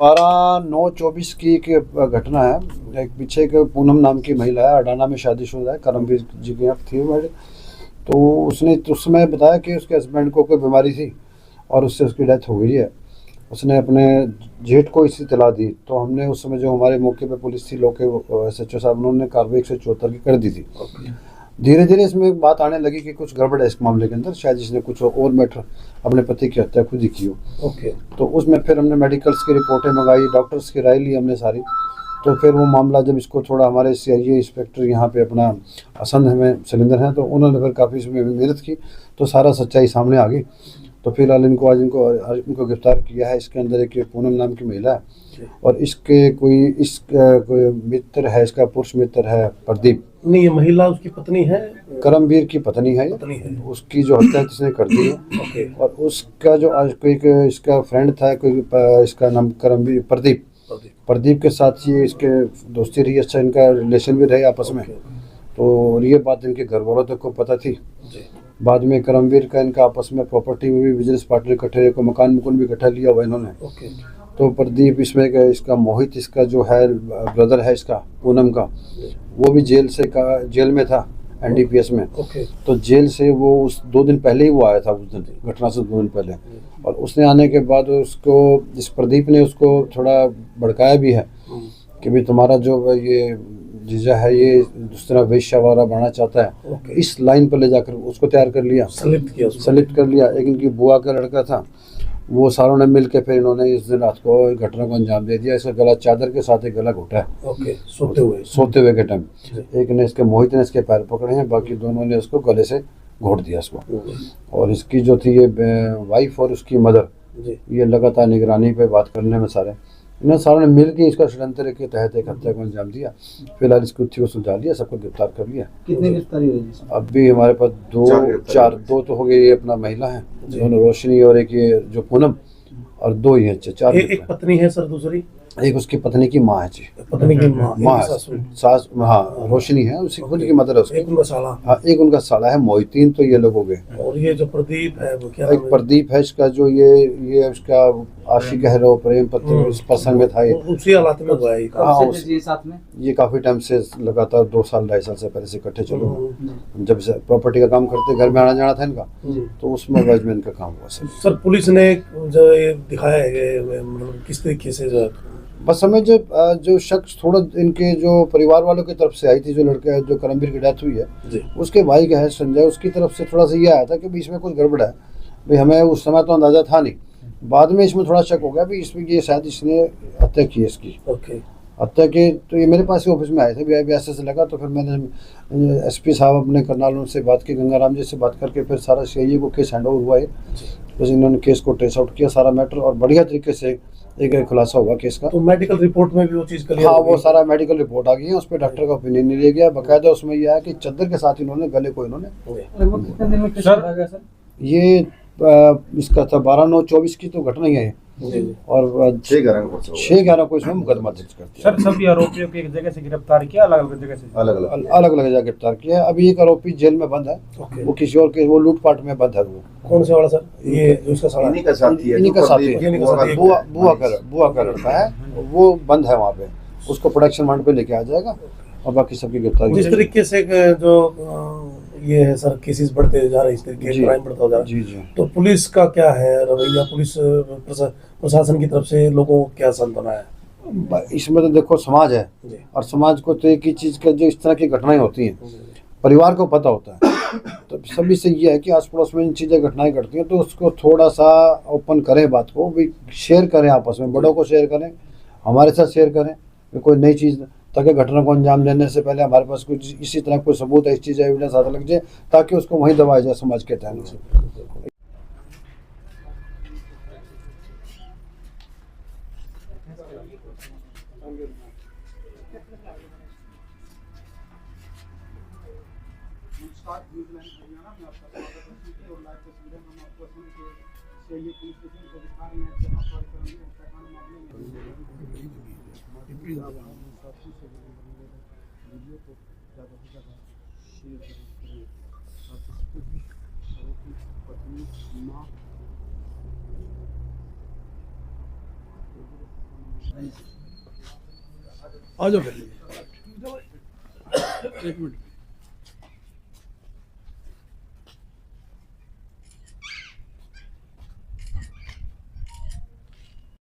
12/9/24 की एक घटना है। एक पीछे एक पूनम नाम की महिला है, अडाना में शादीशुदा है, करमवीर जी की यहाँ थी मैरिज। तो उसने उस समय बताया कि उसके हस्बैंड को कोई बीमारी थी और उससे उसकी डेथ हो गई है। उसने अपने जेठ को इसी इत्तला दी, तो हमने उस समय जो हमारे मौके पे पुलिस थी, लोग SHO साहब, उन्होंने कार्रवाई 174 की कर दी थी। धीरे धीरे इसमें एक बात आने लगी कि कुछ गड़बड़ है इस मामले के अंदर, शायद इसने कुछ और मैटर अपने पति की हत्या खुद ही की हो। तो उसमें फिर हमने मेडिकल्स की रिपोर्टें मंगाई, डॉक्टर्स की राय ली हमने सारी। तो फिर वो मामला जब इसको थोड़ा हमारे CIA इंस्पेक्टर यहाँ पे अपना असंध में सिलेंडर हैं, तो उन्होंने फिर काफ़ी इसमें मेहनत की, तो सारा सच्चाई सामने आ गई। तो फिलहाल आज इनको गिरफ्तार किया है। इसके अंदर एक पूनम नाम की महिला है और इसके कोई मित्र है, इसका पुरुष मित्र है प्रदीप। नहीं, ये महिला उसकी पत्नी है, करमवीर की पत्नी है, उसकी जो हत्या किसने कर दी है। और उसका जो आज कोई इसका फ्रेंड था, कोई इसका नाम करमवीर प्रदीप के साथ ये इसके दोस्ती रही, अच्छा इनका रिलेशन भी रहे आपस में। तो ये बात इनके घर वालों तक को पता थी। बाद में करमवीर का इनका आपस में प्रॉपर्टी में भी बिजनेस पार्टनर इकट्ठे, को मकान भी इकट्ठा लिया हुआ इन्होंने। तो प्रदीप इसमें इसका मोहित, इसका जो है ब्रदर है इसका पूनम का, वो भी जेल में था NDPS में। तो जेल से वो उस 2 दिन पहले ही वो आया था, उस दिन घटना से 2 दिन पहले। और उसने आने के बाद उसको इस प्रदीप ने उसको थोड़ा भड़काया भी है कि भाई तुम्हारा जो ये जीजा है ये दूसरा वेश्या वाला बनाना चाहता है। इस लाइन पर ले जाकर उसको तैयार कर लिया, सलिप्त कर लिया। एक इनकी बुआ का लड़का था, वो सारों ने मिल के फिर इन्होंने इस दिन रात को घटना को अंजाम दे दिया। इसका गला चादर के साथ एक गला घोटा है, सोते हुए के टाइम। एक ने इसके मोहित ने इसके पैर पकड़े हैं, बाकी दोनों ने उसको गले से घोट दिया इसको। और इसकी जो थी ये वाइफ और उसकी मदर, ये लगातार निगरानी पे बात करने में इन्होंने सारों ने मिल के इसका षड्यंत्र के तहत एक हत्या को अंजाम दिया। फिलहाल इसकी गुत्थी को सुलझा लिया, सबको गिरफ्तार कर लिया। कितने गिरफ्तारी हुई? अभी हमारे पास 2 तो हो गए, ये अपना महिला है दोनों, रोशनी, और एक ये जो पूनम, और 2 ही है। 4 एक पत्नी है सर, दूसरी एक उसकी पत्नी की माँ है जी, पत्नी की माँ है, सास, हाँ रोशनी है, उसकी खुद की मदर है उसकी। एक उनका साला, हाँ एक उनका साला है मोहित। 3 तो ये लोग हो गए। और ये जो प्रदीप है वो क्या? एक प्रदीप है इसका, जो ये उसका आशिक है, रो प्रेम पत्र इस प्रसंग में था, ये उसी हालात में हुआ है। साथ में ये काफी टाइम से लगातार 2 साल 2.5 साल से पहले से इकट्ठे चलो। जब प्रॉपर्टी का काम करते, घर में आना जाना था इनका, तो उसमें वजह में इनका काम हुआ। सर पुलिस ने जो ये दिखाया है मतलब किस तरीके से, जो बस हमें जो शख्स थोड़ा इनके जो परिवार वालों की तरफ से आई थी, जो लड़का जो करमवीर की डेथ हुई है, उसके भाई का है संजय, उसकी तरफ से थोड़ा सा ये आया था कि बीच में कुछ गड़बड़ है। भाई हमें उस समय तो अंदाजा था नहीं, बाद में इसमें थोड़ा शक हो गया भी इसमें ये शायद इसने हत्या की है इसकी। हत्या की तो ये मेरे पास ही ऑफिस में आए थे, ऐसे से लगा। तो फिर मैंने SP साहब अपने करनाल उनसे बात की, गंगाराम जी से बात करके फिर सारा CIA को केस हैंड ओवर हुआ है। बस इन्होंने केस को ट्रेस आउट किया सारा मैटर, और बढ़िया तरीके से एक खुलासा हुआ केस का। तो मेडिकल रिपोर्ट में भी वो चीज़ क्लियर? हाँ वो सारा मेडिकल रिपोर्ट आ गई है, उस पर डॉक्टर का ओपिनियन नहीं लिया गया। बाकायदा उसमें यह है कि चद्दर के साथ इन्होंने गले को ये इसका था 12/9/24 की तो घटना ही है। और 6/11 को इसमें मुकदमा दर्ज करते हैं। सर सभी आरोपियों को एक जगह से गिरफ्तार किया, अलग अलग जगह से? अलग अलग जगह गिरफ्तार किया है। अभी एक आरोपी जेल में बंद है, वो किसी और के, वो लूटपाट में बंद है। वो कौन से वाला सर? ये जो उसका साला, इन्हीं का साथी है, बुआ का लड़का है, वो बंद है वहाँ पे। उसको प्रोडक्शन मांड पे लेके आ जाएगा और बाकी सबकी गिरफ्तारी। जिस तरीके से जो ये है सर, केसेस बढ़ते जा रहे हैं, इस तरीके क्राइम बढ़ता जा रहा है, तो पुलिस का क्या है रवैया? पुलिस प्रशासन की तरफ से लोगों को क्या सांत्वना है? इसमें तो देखो समाज है, और समाज को तो एक ही चीज़ का, जो इस तरह की घटनाएं होती हैं परिवार को पता होता है। तो सभी से ये है कि आस पड़ोस में इन चीज़ें घटनाएं घटती हैं, तो उसको थोड़ा सा ओपन करें, बात को भी शेयर करें, आपस में बड़ों को शेयर करें, हमारे साथ शेयर करें कोई नई चीज़, ताकि घटना को अंजाम देने से पहले हमारे पास कुछ इसी तरह कोई सबूत है, इस चीज़ एविडेंस हाथ लग जाए, ताकि उसको वहीं दबाया जाए समाज के तहत से। पत्नी माँ आ जाओ फिर एक मिनट